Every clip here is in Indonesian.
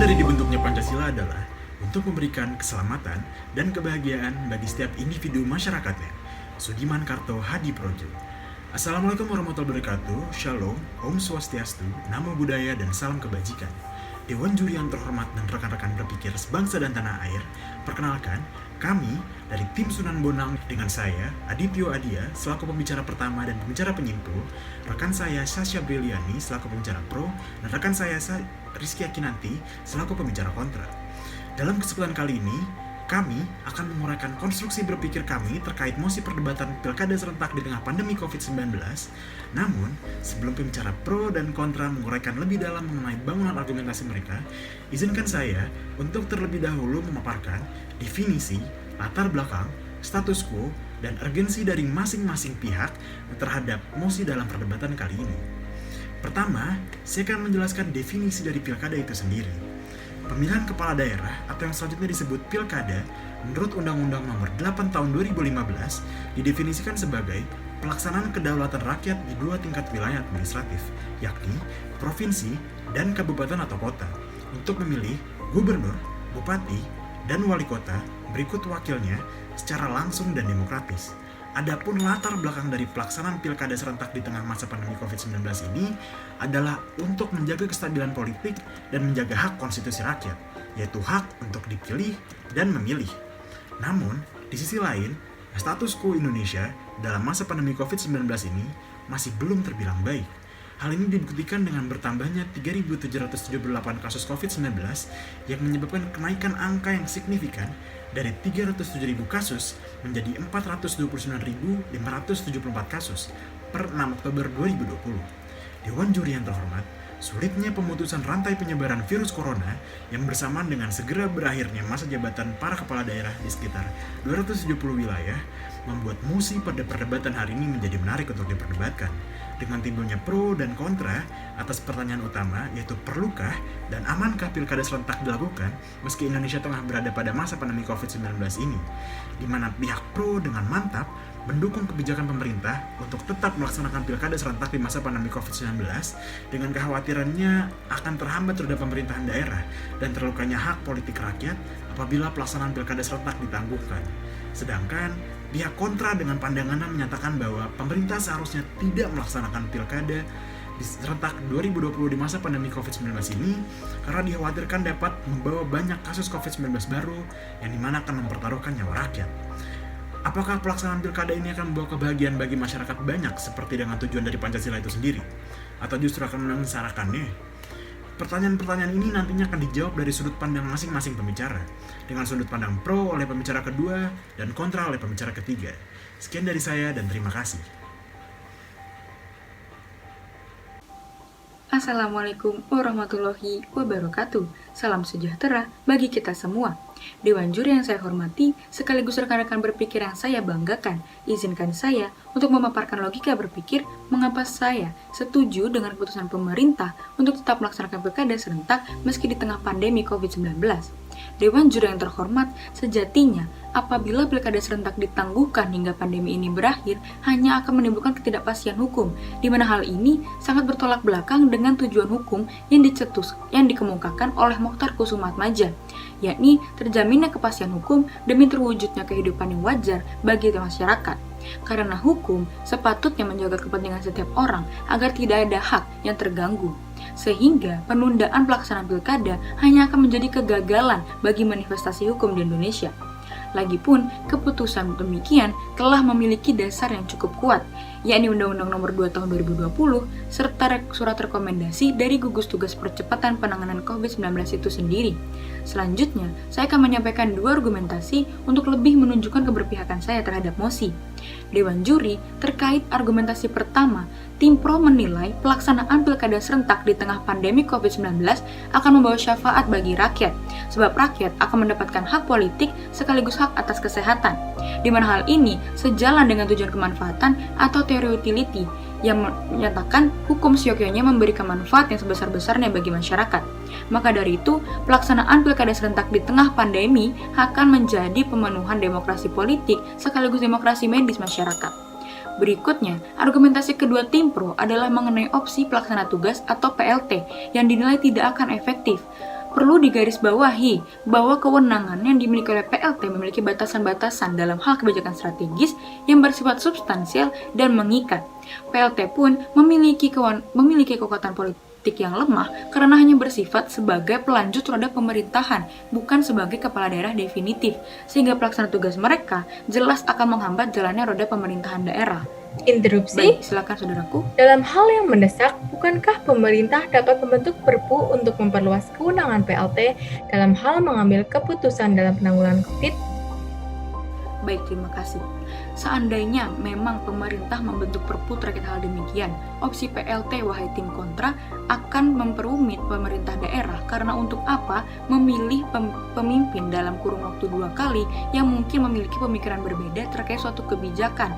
dari dibentuknya Pancasila adalah untuk memberikan keselamatan dan kebahagiaan bagi setiap individu masyarakatnya. Sudiman Karto Hadi Projo. Assalamualaikum warahmatullahi wabarakatuh. Shalom, Om Swastiastu, Namo Buddhaya, dan salam kebajikan. Dewan Juri yang terhormat dan rekan-rekan berpikir sebangsa dan tanah air, perkenalkan, kami dari tim Sunan Bonang dengan saya, Adityo Adia, selaku pembicara pertama dan pembicara penyimpul, rekan saya Sasha Briliani selaku pembicara pro, dan rekan saya Rizky Akinanti selaku pembicara kontra. Dalam kesempatan kali ini, kami akan menguraikan konstruksi berpikir kami terkait mosi perdebatan pilkada serentak di tengah pandemi COVID-19. Namun, sebelum pembicara pro dan kontra menguraikan lebih dalam mengenai bangunan argumentasi mereka, izinkan saya untuk terlebih dahulu memaparkan definisi, latar belakang, status quo, dan urgensi dari masing-masing pihak terhadap mosi dalam perdebatan kali ini. Pertama, saya akan menjelaskan definisi dari pilkada itu sendiri. Pemilihan kepala daerah atau yang selanjutnya disebut pilkada menurut Undang-Undang Nomor 8 Tahun 2015 didefinisikan sebagai pelaksanaan kedaulatan rakyat di dua tingkat wilayah administratif, yakni provinsi dan kabupaten atau kota, untuk memilih gubernur, bupati, dan wali kota berikut wakilnya secara langsung dan demokratis. Adapun latar belakang dari pelaksanaan pilkada serentak di tengah masa pandemi COVID-19 ini adalah untuk menjaga kestabilan politik dan menjaga hak konstitusi rakyat, yaitu hak untuk dipilih dan memilih. Namun, di sisi lain, status quo Indonesia dalam masa pandemi COVID-19 ini masih belum terbilang baik. Hal ini dibuktikan dengan bertambahnya 3.778 kasus COVID-19 yang menyebabkan kenaikan angka yang signifikan dari 307.000 kasus menjadi 429.574 kasus per 6 Oktober 2020. Dewan Juri yang terhormat, sulitnya pemutusan rantai penyebaran virus corona yang bersamaan dengan segera berakhirnya masa jabatan para kepala daerah di sekitar 270 wilayah membuat mosi pada perdebatan hari ini menjadi menarik untuk diperdebatkan. Dengan timbulnya pro dan kontra atas pertanyaan utama, yaitu perlukah dan amankah pilkada serentak dilakukan meski Indonesia tengah berada pada masa pandemi COVID-19 ini, di mana pihak pro dengan mantap mendukung kebijakan pemerintah untuk tetap melaksanakan pilkada serentak di masa pandemi COVID-19 dengan kekhawatirannya akan terhambat roda pemerintahan daerah dan terlukanya hak politik rakyat apabila pelaksanaan pilkada serentak ditangguhkan. Sedangkan pihak kontra dengan pandangannya menyatakan bahwa pemerintah seharusnya tidak melaksanakan pilkada di serentak 2020 di masa pandemi COVID-19 ini karena dikhawatirkan dapat membawa banyak kasus COVID-19 baru yang dimana akan mempertaruhkan nyawa rakyat. Apakah pelaksanaan pilkada ini akan membawa kebahagiaan bagi masyarakat banyak seperti dengan tujuan dari Pancasila itu sendiri? Atau justru akan menyengsarakannya? Pertanyaan-pertanyaan ini nantinya akan dijawab dari sudut pandang masing-masing pembicara, dengan sudut pandang pro oleh pembicara kedua dan kontra oleh pembicara ketiga. Sekian dari saya dan terima kasih. Assalamualaikum warahmatullahi wabarakatuh. Salam sejahtera bagi kita semua. Dewan Juri yang saya hormati, sekaligus rekan-rekan berpikir yang saya banggakan, izinkan saya untuk memaparkan logika berpikir mengapa saya setuju dengan keputusan pemerintah untuk tetap melaksanakan pilkada serentak meski di tengah pandemi COVID-19. Dewan Juri yang terhormat, sejatinya apabila pilkada serentak ditangguhkan hingga pandemi ini berakhir, hanya akan menimbulkan ketidakpastian hukum, di mana hal ini sangat bertolak belakang dengan tujuan hukum yang dikemukakan oleh Mokhtar Kusumaatmadja, yakni terjaminnya kepastian hukum demi terwujudnya kehidupan yang wajar bagi masyarakat. Karena hukum sepatutnya menjaga kepentingan setiap orang agar tidak ada hak yang terganggu. Sehingga penundaan pelaksanaan pilkada hanya akan menjadi kegagalan bagi manifestasi hukum di Indonesia. Lagipun, keputusan demikian telah memiliki dasar yang cukup kuat, yakni Undang-Undang Nomor 2 Tahun 2020 serta surat rekomendasi dari gugus tugas percepatan penanganan COVID-19 itu sendiri. Selanjutnya, saya akan menyampaikan dua argumentasi untuk lebih menunjukkan keberpihakan saya terhadap mosi. Dewan Juri, terkait argumentasi pertama, tim pro menilai pelaksanaan pilkada serentak di tengah pandemi COVID-19 akan membawa syafaat bagi rakyat, sebab rakyat akan mendapatkan hak politik sekaligus hak atas kesehatan, di mana hal ini sejalan dengan tujuan kemanfaatan atau teori utility yang menyatakan hukum seyogyanya memberikan manfaat yang sebesar-besarnya bagi masyarakat. Maka dari itu, pelaksanaan pilkada serentak di tengah pandemi akan menjadi pemenuhan demokrasi politik sekaligus demokrasi medis masyarakat. Berikutnya, argumentasi kedua tim pro adalah mengenai opsi pelaksana tugas atau PLT yang dinilai tidak akan efektif. Perlu digarisbawahi bahwa kewenangan yang dimiliki oleh PLT memiliki batasan-batasan dalam hal kebijakan strategis yang bersifat substansial dan mengikat. PLT pun memiliki kekuatan politik yang lemah karena hanya bersifat sebagai pelanjut roda pemerintahan, bukan sebagai kepala daerah definitif, sehingga pelaksana tugas mereka jelas akan menghambat jalannya roda pemerintahan daerah. Interupsi. Baik, silakan saudaraku. Dalam hal yang mendesak, bukankah pemerintah dapat membentuk Perpu untuk memperluas kewenangan PLT dalam hal mengambil keputusan dalam penanggulangan COVID? Baik, terima kasih. Seandainya memang pemerintah membentuk perpu terkait hal demikian, opsi PLT wahai tim kontra akan memperumit pemerintah daerah karena untuk apa memilih pemimpin dalam kurun waktu 2 kali yang mungkin memiliki pemikiran berbeda terkait suatu kebijakan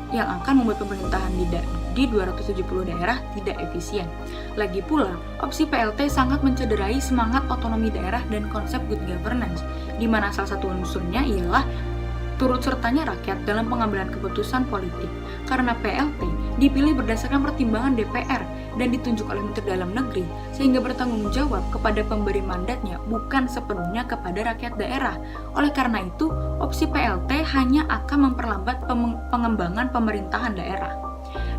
yang akan membuat pemerintahan di 270 daerah tidak efisien. Lagi pula, opsi PLT sangat mencederai semangat otonomi daerah dan konsep good governance, di mana salah satu unsurnya ialah turut sertanya rakyat dalam pengambilan keputusan politik, karena PLT dipilih berdasarkan pertimbangan DPR dan ditunjuk oleh Menteri Dalam Negeri, sehingga bertanggung jawab kepada pemberi mandatnya, bukan sepenuhnya kepada rakyat daerah. Oleh karena itu, opsi PLT hanya akan memperlambat pengembangan pemerintahan daerah.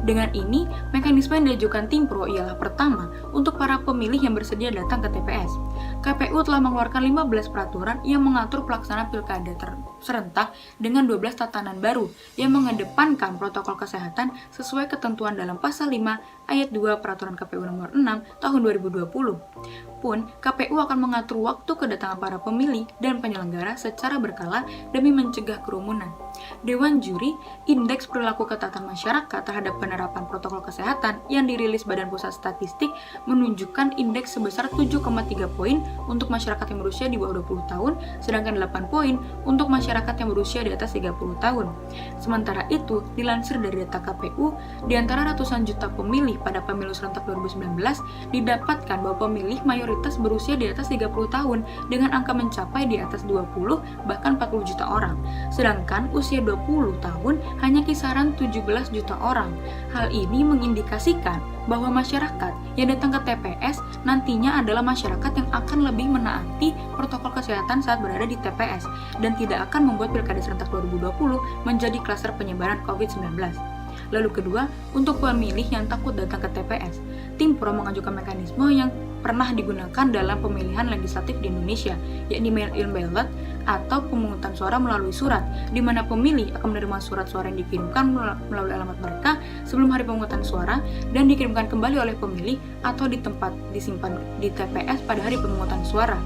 Dengan ini, mekanisme yang diajukan tim pro ialah pertama, untuk para pemilih yang bersedia datang ke TPS. KPU telah mengeluarkan 15 peraturan yang mengatur pelaksanaan pilkada serentak dengan 12 tatanan baru yang mengedepankan protokol kesehatan sesuai ketentuan dalam pasal 5 ayat 2 Peraturan KPU nomor 6 tahun 2020. Pun, KPU akan mengatur waktu kedatangan para pemilih dan penyelenggara secara berkala demi mencegah kerumunan. Dewan Juri, Indeks Perilaku Ketaatan Masyarakat terhadap penerapan protokol kesehatan yang dirilis Badan Pusat Statistik menunjukkan indeks sebesar 7,3 poin untuk masyarakat yang berusia di bawah 20 tahun, sedangkan 8 poin untuk masyarakat yang berusia di atas 30 tahun. Sementara itu, dilansir dari data KPU, di antara ratusan juta pemilih pada pemilu serentak 2019, didapatkan bahwa pemilih mayoritas berusia di atas 30 tahun dengan angka mencapai di atas 20 bahkan 40 juta orang. Sedangkan usia 20 tahun hanya kisaran 17 juta orang. Hal ini mengindikasikan bahwa masyarakat yang datang ke TPS nantinya adalah masyarakat yang akan lebih menaati protokol kesehatan saat berada di TPS dan tidak akan membuat Pilkada Serentak 2020 menjadi klaster penyebaran COVID-19. Lalu kedua, untuk pemilih yang takut datang ke TPS, tim pro mengajukan mekanisme yang pernah digunakan dalam pemilihan legislatif di Indonesia, yakni mail-in ballot atau pemungutan suara melalui surat, di mana pemilih akan menerima surat suara yang dikirimkan melalui alamat mereka sebelum hari pemungutan suara dan dikirimkan kembali oleh pemilih atau di tempat disimpan di TPS pada hari pemungutan suara.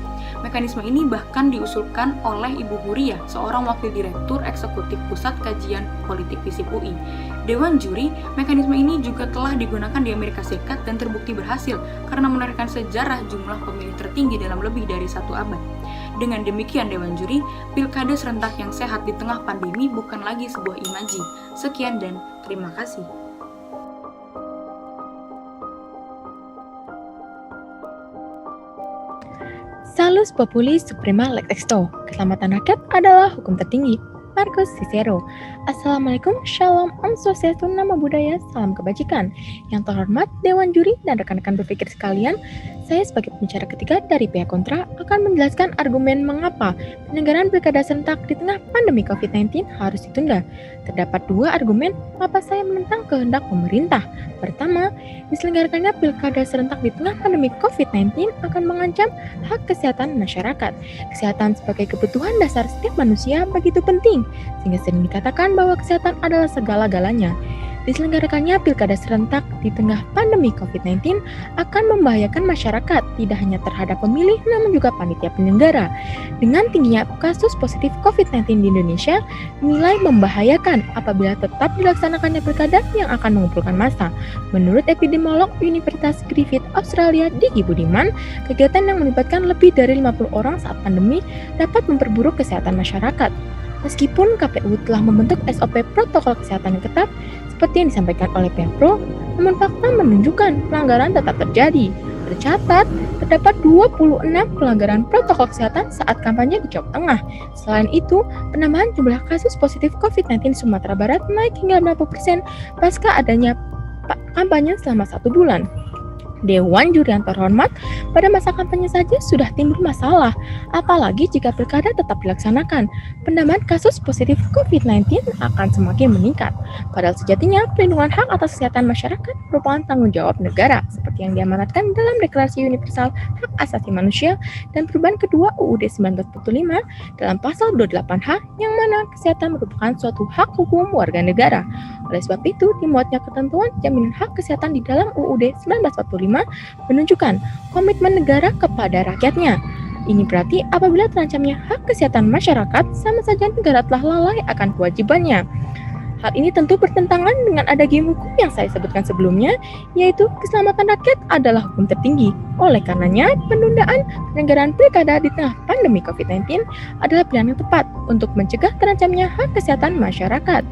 Mekanisme ini bahkan diusulkan oleh Ibu Huria, seorang wakil direktur eksekutif Pusat Kajian Politik FISIP UI. Dewan Juri, mekanisme ini juga telah digunakan di Amerika Serikat dan terbukti berhasil karena menorehkan sejarah jumlah pemilih tertinggi dalam lebih dari 1 abad. Dengan demikian Dewan Juri, pilkada serentak yang sehat di tengah pandemi bukan lagi sebuah imaji. Sekian dan terima kasih. Salus Populi Suprema Lex Exto. Keselamatan rakyat adalah hukum tertinggi. Marcus Cicero. Assalamualaikum, Shalom, Om Swastiastu, Namo Buddhaya, Salam Kebajikan. Yang terhormat Dewan Juri dan rekan-rekan berpikir sekalian, saya sebagai pembicara ketiga dari pihak kontra akan menjelaskan argumen mengapa penyelenggaraan pilkada serentak di tengah pandemi COVID-19 harus ditunda. Terdapat 2 argumen mengapa saya menentang kehendak pemerintah. Pertama, diselenggarakannya pilkada serentak di tengah pandemi COVID-19 akan mengancam hak kesehatan masyarakat. Kesehatan sebagai kebutuhan dasar setiap manusia begitu penting, sehingga sering dikatakan bahwa kesehatan adalah segala-galanya. Diselenggarakannya pilkada serentak di tengah pandemi COVID-19 akan membahayakan masyarakat, tidak hanya terhadap pemilih namun juga panitia penyelenggara. Dengan tingginya kasus positif COVID-19 di Indonesia, dinilai membahayakan apabila tetap dilaksanakannya pilkada yang akan mengumpulkan massa. Menurut epidemiolog Universitas Griffith Australia, Diki Budiman, kegiatan yang melibatkan lebih dari 50 orang saat pandemi dapat memperburuk kesehatan masyarakat. Meskipun KPU telah membentuk SOP protokol kesehatan yang ketat, seperti yang disampaikan oleh pihak pro, namun fakta menunjukkan pelanggaran tetap terjadi. Tercatat, terdapat 26 pelanggaran protokol kesehatan saat kampanye di Jawa Tengah. Selain itu, penambahan jumlah kasus positif COVID-19 di Sumatera Barat naik hingga 50% pasca adanya kampanye selama 1 bulan. Dewan Juri yang terhormat, pada masa kampanye saja sudah timbul masalah, apalagi jika pilkada tetap dilaksanakan. Penambahan kasus positif COVID-19 akan semakin meningkat. Padahal sejatinya perlindungan hak atas kesehatan masyarakat merupakan tanggung jawab negara, seperti yang diamanatkan dalam Deklarasi Universal Hak Asasi Manusia dan perubahan kedua UUD 1945 dalam pasal 28H, yang mana kesehatan merupakan suatu hak hukum warga negara. Oleh sebab itu, dimuatnya ketentuan jaminan hak kesehatan di dalam UUD 1945 menunjukkan komitmen negara kepada rakyatnya. Ini berarti apabila terancamnya hak kesehatan masyarakat, sama saja negara telah lalai akan kewajibannya. Hal ini tentu bertentangan dengan adagi hukum yang saya sebutkan sebelumnya, yaitu keselamatan rakyat adalah hukum tertinggi. Oleh karenanya, penundaan penyelenggaraan pilkada di tengah pandemi COVID-19 adalah pilihan yang tepat untuk mencegah terancamnya hak kesehatan masyarakat.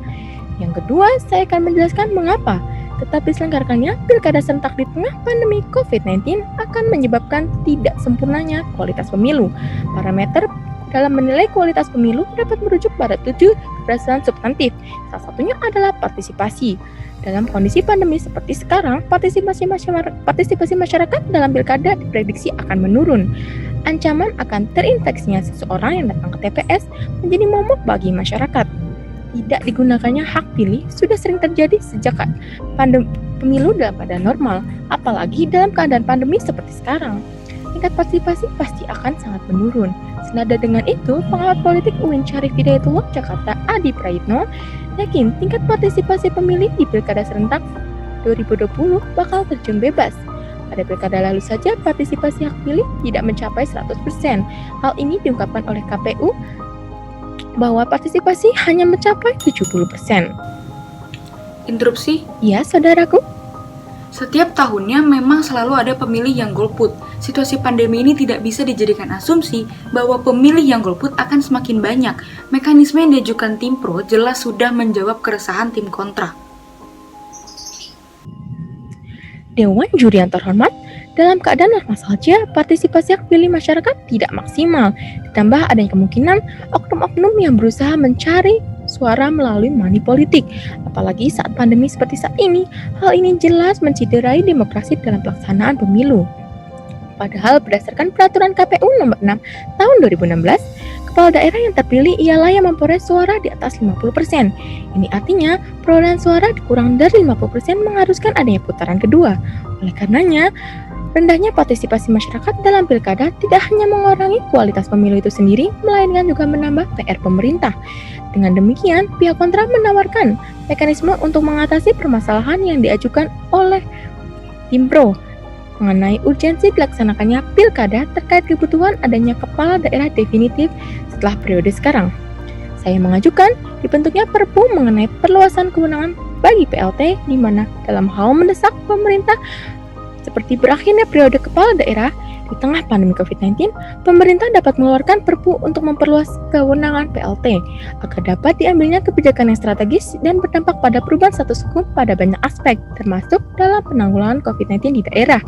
Yang kedua, saya akan menjelaskan mengapa tetap diselenggarakannya pilkada serentak di tengah pandemi COVID-19 akan menyebabkan tidak sempurnanya kualitas pemilu. Parameter dalam menilai kualitas pemilu dapat merujuk pada 7 berdasarkan substantif. Salah satunya adalah partisipasi. Dalam kondisi pandemi seperti sekarang, partisipasi masyarakat dalam pilkada diprediksi akan menurun. Ancaman akan terinfeksinya seseorang yang datang ke TPS menjadi momok bagi masyarakat. Tidak digunakannya hak pilih sudah sering terjadi sejak pemilu dalam keadaan normal, apalagi dalam keadaan pandemi seperti sekarang. Tingkat partisipasi pasti akan sangat menurun. Senada dengan itu, pengamat politik UIN Syarif Hidayatullah Jakarta Adi Prayitno yakin tingkat partisipasi pemilih di pilkada serentak 2020 bakal terjun bebas. Pada pilkada lalu saja partisipasi hak pilih tidak mencapai 100%. Hal ini diungkapkan oleh KPU bahwa partisipasi hanya mencapai 70%. Interupsi, Ya, saudaraku. setiap tahunnya memang selalu ada pemilih yang golput. Situasi pandemi ini tidak bisa dijadikan asumsi bahwa pemilih yang golput akan semakin banyak. Mekanisme yang diajukan tim pro jelas sudah menjawab keresahan tim kontra. Dewan Juri yang terhormat, dalam keadaan normal saja, partisipasi hak pilih masyarakat tidak maksimal. Ditambah adanya kemungkinan oknum-oknum yang berusaha mencari suara melalui money politik. Apalagi saat pandemi seperti saat ini, hal ini jelas menciderai demokrasi dalam pelaksanaan pemilu. Padahal berdasarkan peraturan KPU nomor 6 tahun 2016, kepala daerah yang terpilih ialah yang memperoleh suara di atas 50%. Ini artinya perolehan suara kurang dari 50% mengharuskan adanya putaran kedua. Oleh karenanya, rendahnya partisipasi masyarakat dalam pilkada tidak hanya mengurangi kualitas pemilu itu sendiri, melainkan juga menambah PR pemerintah. Dengan demikian, pihak kontra menawarkan mekanisme untuk mengatasi permasalahan yang diajukan oleh tim pro mengenai urgensi dilaksanakannya pilkada terkait kebutuhan adanya kepala daerah definitif setelah periode sekarang. Saya mengajukan dibentuknya Perpu mengenai perluasan kewenangan bagi PLT, di mana dalam hal mendesak pemerintah seperti berakhirnya periode kepala daerah di tengah pandemi COVID-19, pemerintah dapat mengeluarkan Perpu untuk memperluas kewenangan PLT agar dapat diambilnya kebijakan yang strategis dan berdampak pada perubahan status hukum pada banyak aspek, termasuk dalam penanggulangan COVID-19 di daerah.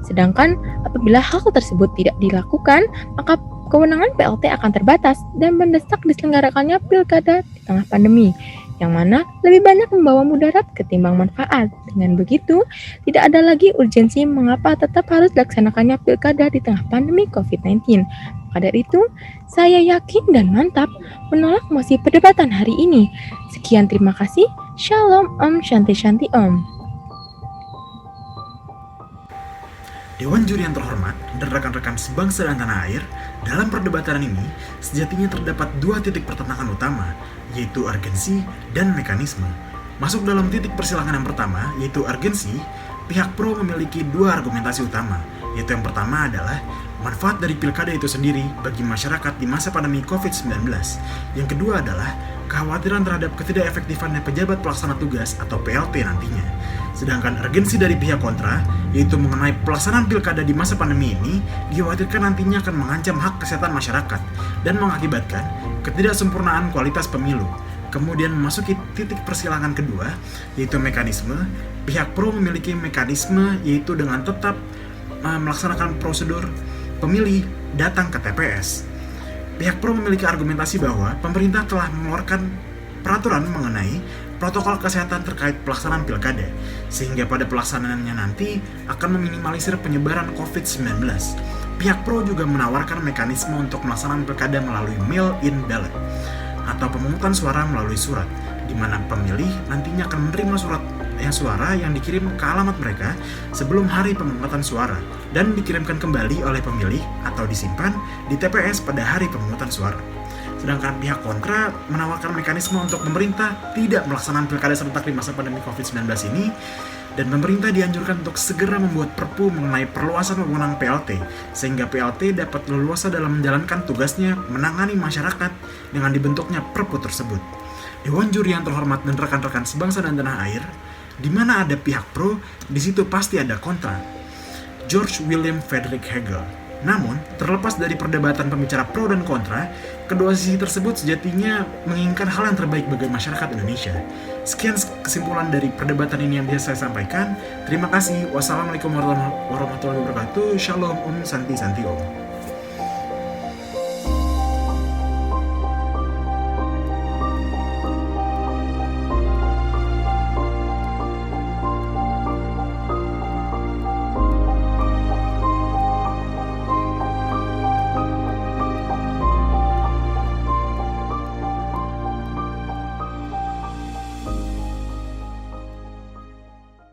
Sedangkan apabila hal tersebut tidak dilakukan, maka kewenangan PLT akan terbatas dan mendesak diselenggarakannya pilkada di tengah pandemi, yang mana lebih banyak membawa mudarat ketimbang manfaat. Dengan begitu, tidak ada lagi urgensi mengapa tetap harus dilaksanakannya pilkada di tengah pandemi COVID-19. Maka dari itu, saya yakin dan mantap menolak mosi perdebatan hari ini. Sekian, terima kasih. Shalom, Om, Shanti Shanti Om. Dewan Juri yang terhormat dan rekan-rekan sebangsa dan tanah air, dalam perdebatan ini sejatinya terdapat dua titik pertentangan utama, yaitu urgensi dan mekanisme. Masuk dalam titik persilangan yang pertama, yaitu urgensi, pihak pro memiliki dua argumentasi utama, yaitu yang pertama adalah manfaat dari pilkada itu sendiri bagi masyarakat di masa pandemi COVID-19. Yang kedua adalah kekhawatiran terhadap ketidakefektifannya pejabat pelaksana tugas atau PLT nantinya. Sedangkan urgensi dari pihak kontra, yaitu mengenai pelaksanaan pilkada di masa pandemi ini, dikhawatirkan nantinya akan mengancam hak kesehatan masyarakat dan mengakibatkan ketidaksempurnaan kualitas pemilu. Kemudian memasuki titik persilangan kedua, yaitu mekanisme. Pihak pro memiliki mekanisme yaitu dengan tetap melaksanakan prosedur pemilih datang ke TPS. Pihak pro memiliki argumentasi bahwa pemerintah telah mengeluarkan peraturan mengenai protokol kesehatan terkait pelaksanaan pilkada, sehingga pada pelaksanaannya nanti akan meminimalisir penyebaran COVID-19. Pihak pro juga menawarkan mekanisme untuk pelaksanaan pilkada melalui mail-in ballot atau pemungutan suara melalui surat, di mana pemilih nantinya akan menerima suara yang dikirim ke alamat mereka sebelum hari pemungutan suara dan dikirimkan kembali oleh pemilih atau disimpan di TPS pada hari pemungutan suara. Sedangkan pihak kontra menawarkan mekanisme untuk pemerintah tidak melaksanakan pilkada serentak di masa pandemi COVID-19 ini, dan pemerintah dianjurkan untuk segera membuat perpu mengenai perluasan wewenang PLT, sehingga PLT dapat leluasa dalam menjalankan tugasnya menangani masyarakat dengan dibentuknya perpu tersebut. Dewan juri yang terhormat dan rekan-rekan sebangsa dan tanah air, di mana ada pihak pro, di situ pasti ada kontra. George William Frederick Hegel. Namun, terlepas dari perdebatan pembicara pro dan kontra, kedua sisi tersebut sejatinya menginginkan hal yang terbaik bagi masyarakat Indonesia. Sekian kesimpulan dari perdebatan ini yang bisa saya sampaikan. Terima kasih. Wassalamualaikum warahmatullahi wabarakatuh. Shalom, Om Santi Santi Om.